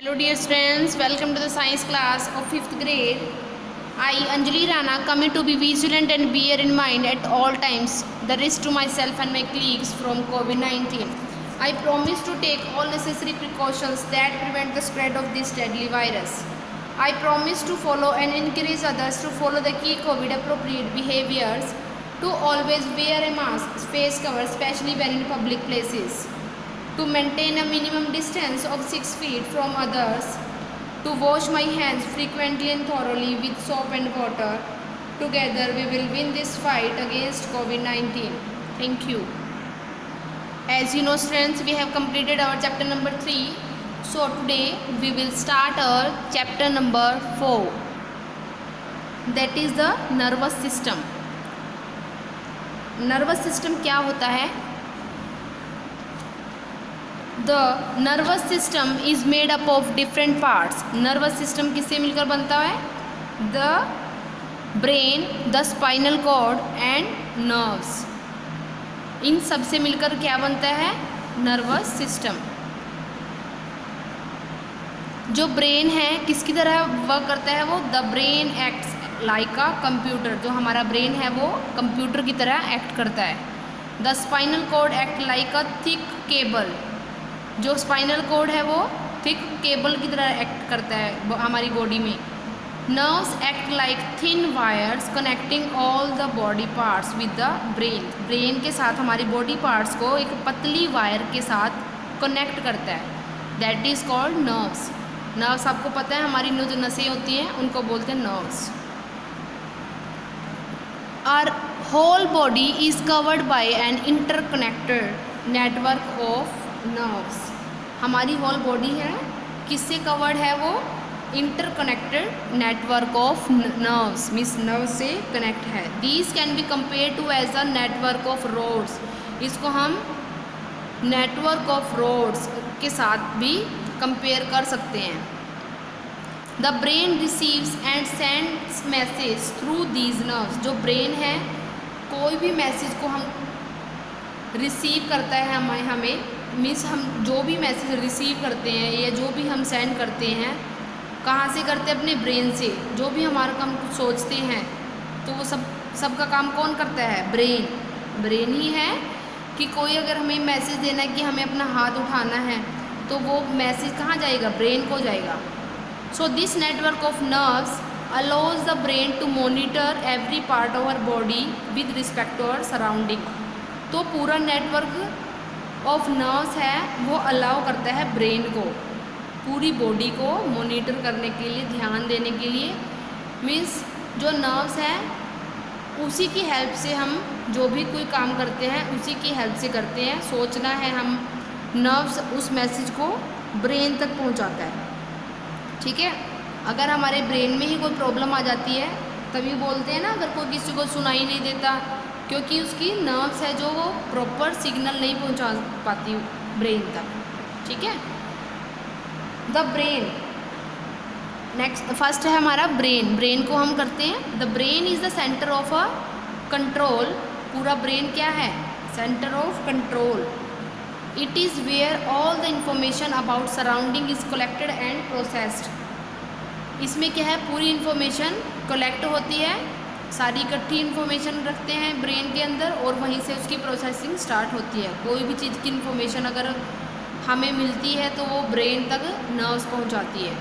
Hello dear students, welcome to the science class of 5th grade. I, Anjali Rana, commit to be vigilant and bear in mind at all times the risk to myself and my colleagues from COVID-19. I promise to take all necessary precautions that prevent the spread of this deadly virus. I promise to follow and encourage others to follow the key COVID appropriate behaviors, to always wear a mask, face cover, especially when in public places, to maintain a minimum distance of 6 feet from others, to wash my hands frequently and thoroughly with soap and water. Together we will win this fight against COVID-19. Thank you. As you know students, we have completed our chapter number 3. So today we will start our chapter number 4. That is the nervous system. Nervous system क्या होता है? The nervous system is made up of different parts. Nervous system किससे मिलकर बनता है? The brain, the spinal cord and nerves. इन सब से मिलकर क्या बनता है? Nervous system. जो ब्रेन है किसकी तरह वर्क करता है वो? The brain acts like a computer. जो हमारा ब्रेन है वो कंप्यूटर की तरह एक्ट करता है. The spinal cord act like a thick cable. जो स्पाइनल कॉर्ड है वो थिक केबल की तरह एक्ट करता है हमारी बॉडी में. Nerves act like thin wires connecting all the body parts with the brain. Brain के साथ हमारी बॉडी पार्ट्स को एक पतली वायर के साथ कनेक्ट करता है. That is called nerves. Nerves आपको पता है हमारी जो नसें होती हैं उनको बोलते हैं nerves. Our whole body is covered by an interconnected network of nerves. हमारी होल बॉडी है किससे कवर्ड है वो? Interconnected network of nerves. Means nerve से कनेक्ट है. These can be compare to as a network of roads. इसको हम network of roads के साथ भी कंपेयर कर सकते हैं. The brain receives and sends message through these nerves. जो ब्रेन है कोई भी मैसेज को हम रिसीव करता है हमें मीन्स हम जो भी मैसेज रिसीव करते हैं या जो भी हम सेंड करते हैं कहाँ से करते हैं? अपने ब्रेन से. जो भी हमारा काम कुछ सोचते हैं तो वो सब का काम कौन करता है? ब्रेन. ब्रेन ही है कि कोई अगर हमें मैसेज देना है कि हमें अपना हाथ उठाना है तो वो मैसेज कहाँ जाएगा? ब्रेन को जाएगा. So this network of nerves allows the brain to monitor every part of our body with respect to our surrounding. तो पूरा नेटवर्क ऑफ नर्व्स है वो अलाउ करता है ब्रेन को पूरी बॉडी को मॉनिटर करने के लिए, ध्यान देने के लिए. मीन्स जो नर्व्स हैं उसी की हेल्प से हम जो भी कोई काम करते हैं उसी की हेल्प से करते हैं. सोचना है हम, नर्व्स उस मैसेज को ब्रेन तक पहुंचाता है. ठीक है. अगर हमारे ब्रेन में ही कोई प्रॉब्लम आ जाती है तभी बोलते हैं ना अगर कोई किसी को सुनाई नहीं देता क्योंकि उसकी नर्व्स है जो वो प्रॉपर सिग्नल नहीं पहुंचा पाती ब्रेन तक. ठीक है. द ब्रेन नेक्स्ट फर्स्ट है हमारा ब्रेन. ब्रेन को हम करते हैं the brain is the centre of a control. पूरा ब्रेन क्या है? Centre of control. It is where all the information about surrounding is collected and processed. इसमें क्या है? पूरी इंफॉर्मेशन कलेक्ट होती है, सारी इकट्ठी इन्फॉर्मेशन रखते हैं ब्रेन के अंदर और वहीं से उसकी प्रोसेसिंग स्टार्ट होती है. कोई भी चीज़ की इन्फॉर्मेशन अगर हमें मिलती है तो वो ब्रेन तक नर्व्स पहुंचाती है.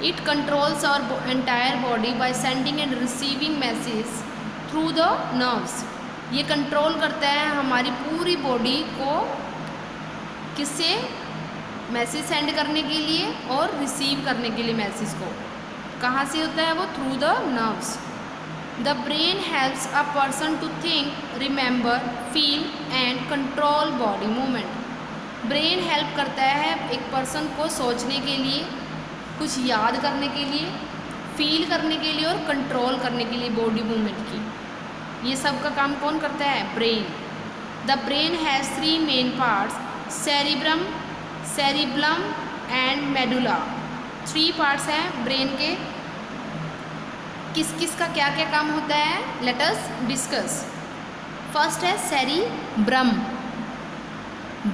It controls our entire body by sending and receiving message through the nerves. ये कंट्रोल करता है हमारी पूरी बॉडी को किससे? मैसेज सेंड करने के लिए और रिसीव करने के लिए मैसेज को. कहाँ से होता है वो? Through the nerves. The brain helps a person to think, remember, feel and control body movement. Brain help करता है एक पर्सन को सोचने के लिए, कुछ याद करने के लिए, फील करने के लिए और कंट्रोल करने के लिए बॉडी मूवमेंट की. ये सब का काम कौन करता है? Brain. The brain has 3 main parts: cerebrum, cerebellum and medulla. 3 parts हैं ब्रेन के. किस किस का क्या क्या काम होता है? Let us discuss. फर्स्ट है cerebrum.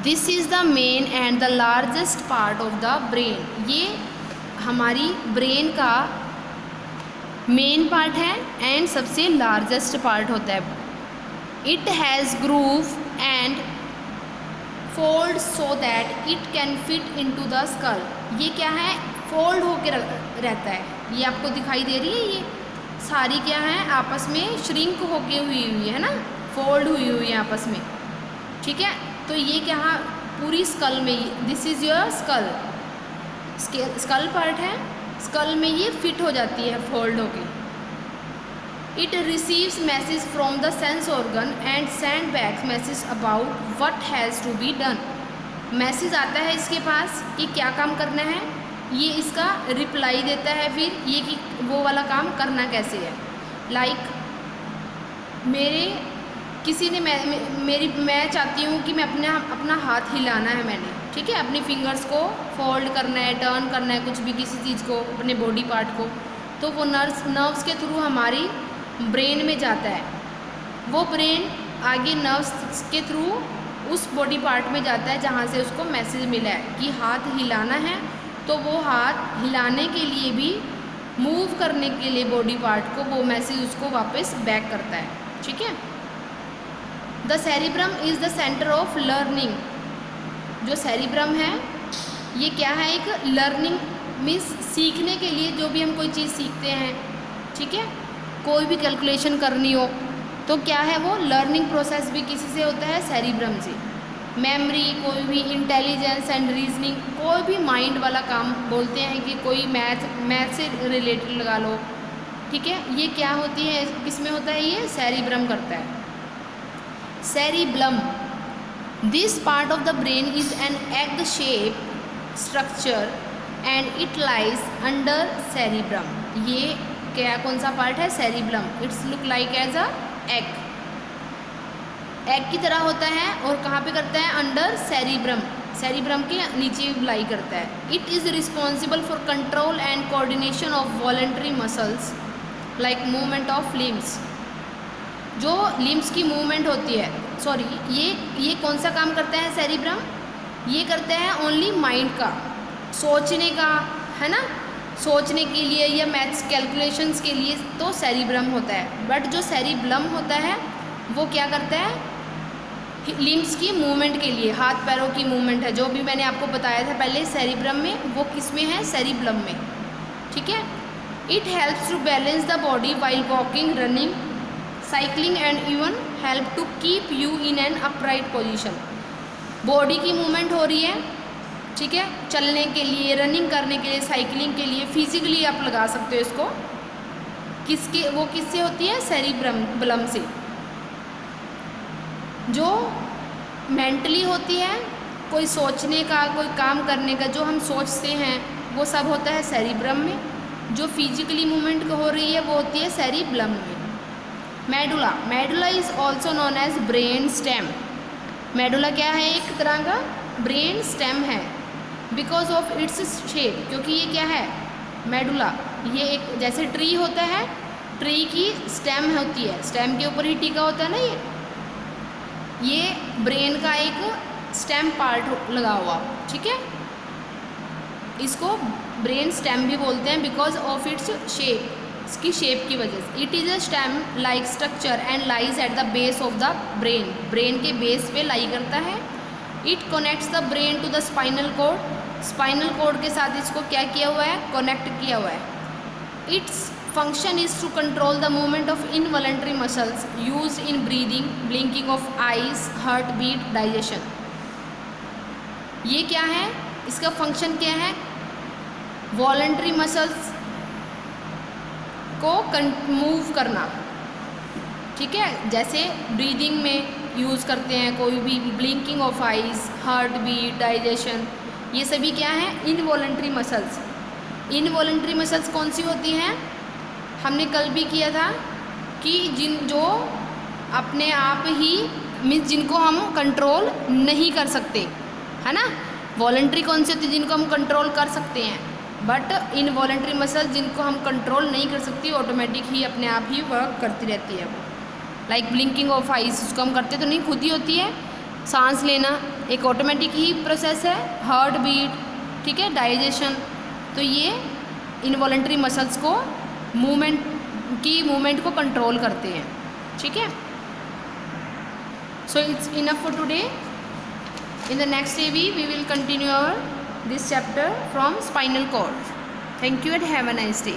This is the main and the largest part of the brain. ये हमारी ब्रेन का मेन पार्ट है एंड सबसे लार्जेस्ट पार्ट होता है। It has groove and fold so that it can fit into the skull. ये क्या है, फोल्ड होके रहता है। ये आपको दिखाई दे रही है, ये सारी क्या है आपस में श्रिंक होके हुई है ना, फोल्ड हुई है आपस में, ठीक है। तो ये क्या है पूरी स्कल में, this is your skull, skull part है, स्कल में ये फिट हो जाती है फोल्ड होके। It receives message from the sense organ and send back message about what has to be done. Message आता है इसके पास कि क्या काम करना है, ये इसका रिप्लाई देता है फिर ये कि वो वाला काम करना कैसे है। लाइक मेरे किसी ने मैं चाहती हूँ कि मैं अपना हाथ हिलाना है मैंने, ठीक है, अपनी फिंगर्स को फोल्ड करना है, टर्न करना है, कुछ भी किसी चीज़ को, अपने बॉडी पार्ट को, तो वो नर्व्स के थ्रू हमारी ब्रेन में जाता है। वो ब्रेन आगे नर्व्स के थ्रू उस बॉडी पार्ट में जाता है जहाँ से उसको मैसेज मिला है कि हाथ हिलाना है, तो वो हाथ हिलाने के लिए भी, मूव करने के लिए बॉडी पार्ट को, वो मैसेज उसको वापस बैक करता है, ठीक है। The cerebrum is the centre of learning. जो सेरिब्रम है ये क्या है, एक लर्निंग मीन्स सीखने के लिए, जो भी हम कोई चीज़ सीखते हैं, ठीक है, कोई भी कैलकुलेशन करनी हो तो क्या है वो लर्निंग प्रोसेस भी किसी से होता है, सेरिब्रम से। मेमोरी, कोई भी इंटेलिजेंस एंड रीजनिंग, कोई भी माइंड वाला काम, बोलते हैं कि कोई मैथ से रिलेटेड लगा लो, ठीक है, ये क्या होती है, किसमें होता है, ये सेरिब्रम करता है। Cerebellum, this part of the brain is an egg shape structure and it lies under cerebrum. ये क्या, कौन सा पार्ट है, cerebellum. It's look like as a egg, egg की तरह होता है, और कहाँ पे करता है, अंडर सेरिब्रम, सेरिब्रम के नीचे लाई करता है। It is responsible for control and coordination of voluntary muscles like movement of limbs. जो लिम्स की मूवमेंट होती है, सॉरी, ये कौन सा काम करता है सेरिब्रम, ये करता है ओनली माइंड का, सोचने का, है ना, सोचने के लिए या मैथ्स कैलकुलेशंस के लिए तो सेरिब्रम होता है। बट जो सेरिब्लम होता है वो क्या करता है, लिम्स की मूवमेंट के लिए, हाथ पैरों की मूवमेंट है, जो भी मैंने आपको बताया था पहले सेरिब्रम में, वो किस में है, सेरिब्लम में, ठीक है। It helps to balance the body while walking, running, cycling and even help to keep you in an upright position. Body की मूवमेंट हो रही है, ठीक है, चलने के लिए, रनिंग करने के लिए, साइकिलिंग के लिए, फिजिकली आप लगा सकते हो इसको, किसके, वो किससे होती है, सेरिब्लम से। जो मेंटली होती है, कोई सोचने का, कोई काम करने का, जो हम सोचते हैं वो सब होता है सेरिब्रम में। जो फिजिकली मूवमेंट हो रही है वो होती है सेरिब्लम में। Medulla, medulla is also known as brain stem. Medulla क्या है, एक तरह का ब्रेन स्टेम है, बिकॉज ऑफ इट्स शेप, क्योंकि ये क्या है, मेडुला, ये एक जैसे ट्री होता है, ट्री की स्टेम होती है, स्टेम के ऊपर ही टीका होता है ना, ये ब्रेन का एक स्टेम पार्ट लगा हुआ, ठीक है, इसको ब्रेन स्टेम भी बोलते हैं बिकॉज ऑफ इट्स शेप, इसकी शेप की वजह से। It is a stem like structure and lies at the base of the brain, brain के बेस पे लाई करता है। It connects the brain to the spinal cord, spinal cord के साथ इसको क्या किया हुआ है, कनेक्ट किया हुआ है। Its function is to control the movement of involuntary muscles use in breathing, blinking of eyes, heart beat, digestion. ये क्या है, इसका फंक्शन क्या है, वॉलंटरी मसल्स को मूव करना, ठीक है, जैसे ब्रीदिंग में यूज़ करते हैं, कोई भी blinking of eyes, heart beat, digestion, ये सभी क्या है, इनवॉलंटरी मसल्स। इनवॉलंटरी मसल्स कौन सी होती हैं, हमने कल भी किया था कि जो अपने आप ही मीन्स जिनको हम कंट्रोल नहीं कर सकते, है ना। वॉलंटरी कौन सी होती है, जिनको हम कंट्रोल कर सकते हैं, बट इनवॉलंटरी मसल्स जिनको हम कंट्रोल नहीं कर सकती, ऑटोमेटिक ही अपने आप ही वर्क करती रहती है वो। लाइक ब्लिंकिंग ऑफ आइज, उसको हम करते तो नहीं, खुद ही होती है। सांस लेना एक ऑटोमेटिक ही प्रोसेस है। हार्ट बीट, ठीक है, डाइजेशन, तो ये इनवॉलेंट्री मसल्स को मूवमेंट को कंट्रोल करते हैं, ठीक है। So it's enough for today. In the next AV we will continue our this chapter from spinal cord. Thank you and have a nice day.